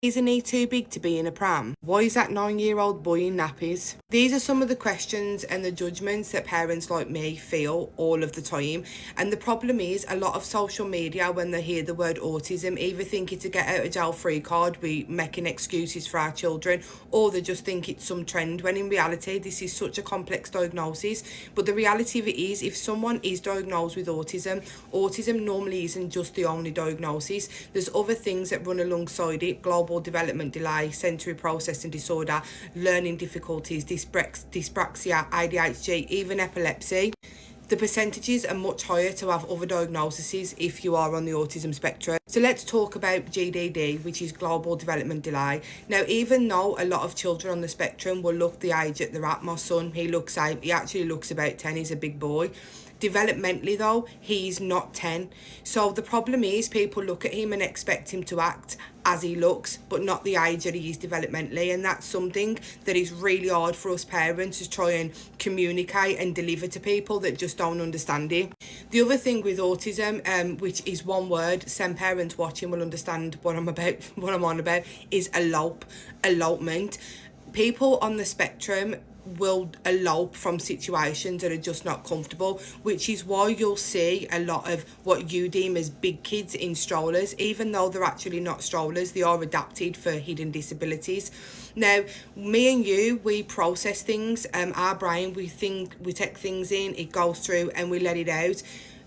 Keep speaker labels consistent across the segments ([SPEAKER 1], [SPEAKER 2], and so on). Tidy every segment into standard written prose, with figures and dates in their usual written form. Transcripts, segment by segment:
[SPEAKER 1] Isn't he too big to be in a pram? Why is that 9-year-old boy in nappies? These are some of the questions and the judgments that parents like me feel all of the time. And the problem is, a lot of social media, when they hear the word autism, either think it's a get out of jail free card, we making excuses for our children, or they just think it's some trend, when in reality this is such a complex diagnosis. But the reality of it is, if someone is diagnosed with autism, autism normally isn't just the only diagnosis. There's other things that run alongside it: global development delay, sensory processing disorder, learning difficulties, dyspraxia, ADHD, even epilepsy. The percentages are much higher to have other diagnoses if you are on the autism spectrum. So let's talk about GDD, which is global development delay. Now, even though a lot of children on the spectrum will look the age that they're at, my son, he actually looks about 10, he's a big boy. Developmentally though, he's not 10. So the problem is, people look at him and expect him to act as he looks, but not the age that he is developmentally. And that's something that is really hard for us parents to try and communicate and deliver to people that just don't understand it. The other thing with autism, which is one word, some parents watching will understand what I'm on about, is elopement. People on the spectrum will elope from situations that are just not comfortable, which is why you'll see a lot of what you deem as big kids in strollers. Even though they're actually not strollers, they are adapted for hidden disabilities. Now, me and you, we process things, our brain, we take things in, it goes through and we let it out.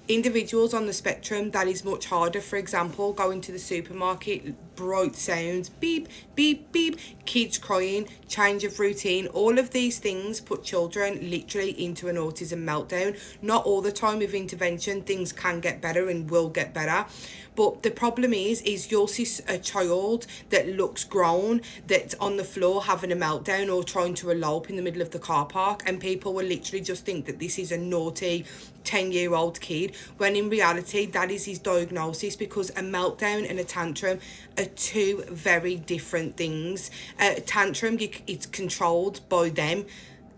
[SPEAKER 1] Individuals on the spectrum, that is much harder. For example, going to the supermarket, bright sounds, beep, beep, beep, kids crying, change of routine, all of these things put children literally into an autism meltdown. Not all the time with intervention, things can get better and will get better. But the problem is you'll see a child that looks grown that's on the floor having a meltdown or trying to elope in the middle of the car park, and people will literally just think that this is a naughty 10-year-old kid, when in reality that is his diagnosis, because a meltdown and a tantrum are two very different things. A tantrum, it's controlled by them.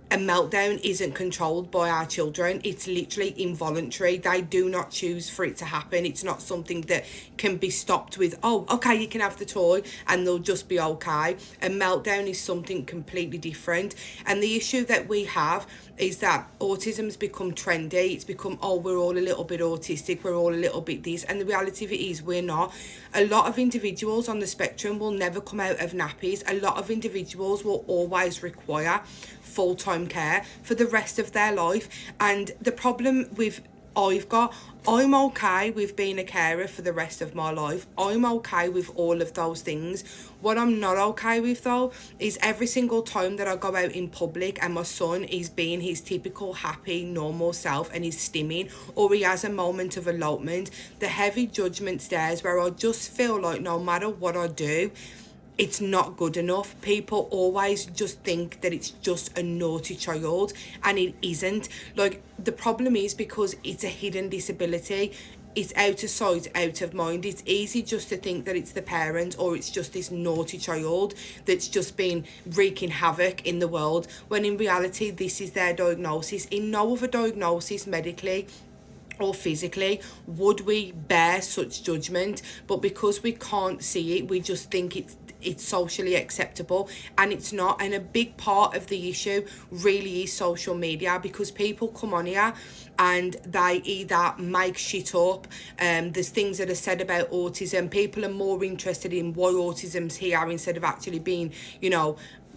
[SPEAKER 1] A meltdown isn't controlled by our children. It's literally involuntary. They do not choose for it to happen. It's not something that can be stopped with, oh, okay, you can have the toy and they'll just be okay. A meltdown is something completely different. And the issue that we have is that autism's become trendy. It's become, oh, we're all a little bit autistic, we're all a little bit this. And the reality of it is we're not. A lot of individuals on the spectrum will never come out of nappies. A lot of individuals will always require full-time care for the rest of their life. And the problem with I'm okay with being a carer for the rest of my life. I'm okay with all of those things. What I'm not okay with though is every single time that I go out in public and my son is being his typical happy normal self and he's stimming, or he has a moment of elopement, the heavy judgment stares where I just feel like no matter what I do, it's not good enough. People always just think that it's just a naughty child, and it isn't. Like, the problem is because it's a hidden disability, it's out of sight, out of mind. It's easy just to think that it's the parent or it's just this naughty child that's just been wreaking havoc in the world, when in reality this is their diagnosis. In no other diagnosis, medically or physically, would we bear such judgment, but because we can't see it, we just think it's socially acceptable, and it's not. And a big part of the issue really is social media, because people come on here and they either make shit up. There's things that are said about autism. People are more interested in why autism's here instead of actually being,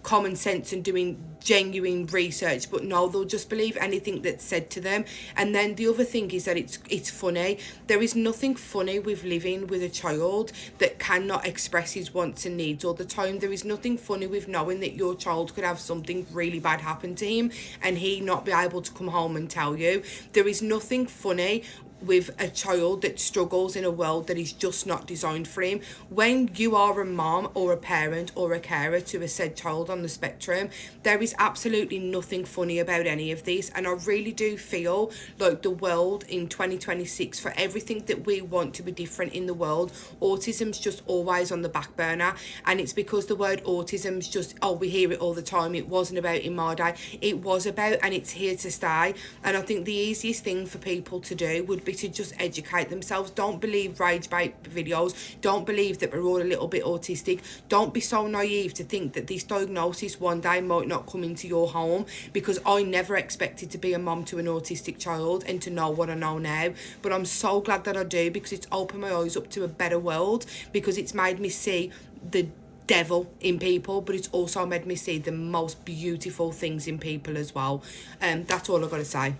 [SPEAKER 1] common sense and doing genuine research. But no, they'll just believe anything that's said to them. And then the other thing is that it's funny. There is nothing funny with living with a child that cannot express his wants and needs all the time. There is nothing funny with knowing that your child could have something really bad happen to him and he not be able to come home and tell you. There is nothing funny with a child that struggles in a world that is just not designed for him. When you are a mom or a parent or a carer to a said child on the spectrum, there is absolutely nothing funny about any of this. And I really do feel like the world in 2026, for everything that we want to be different in the world, autism's just always on the back burner. And it's because the word autism's just, we hear it all the time. It wasn't about in my day. It was about, and it's here to stay. And I think the easiest thing for people to do would be everybody to just educate themselves. Don't believe rage bait videos. Don't believe that we're all a little bit autistic. Don't be so naive to think that this diagnosis one day might not come into your home, because I never expected to be a mom to an autistic child and to know what I know now. But I'm so glad that I do, because it's opened my eyes up to a better world, because it's made me see the devil in people, but it's also made me see the most beautiful things in people as well. That's all I've got to say.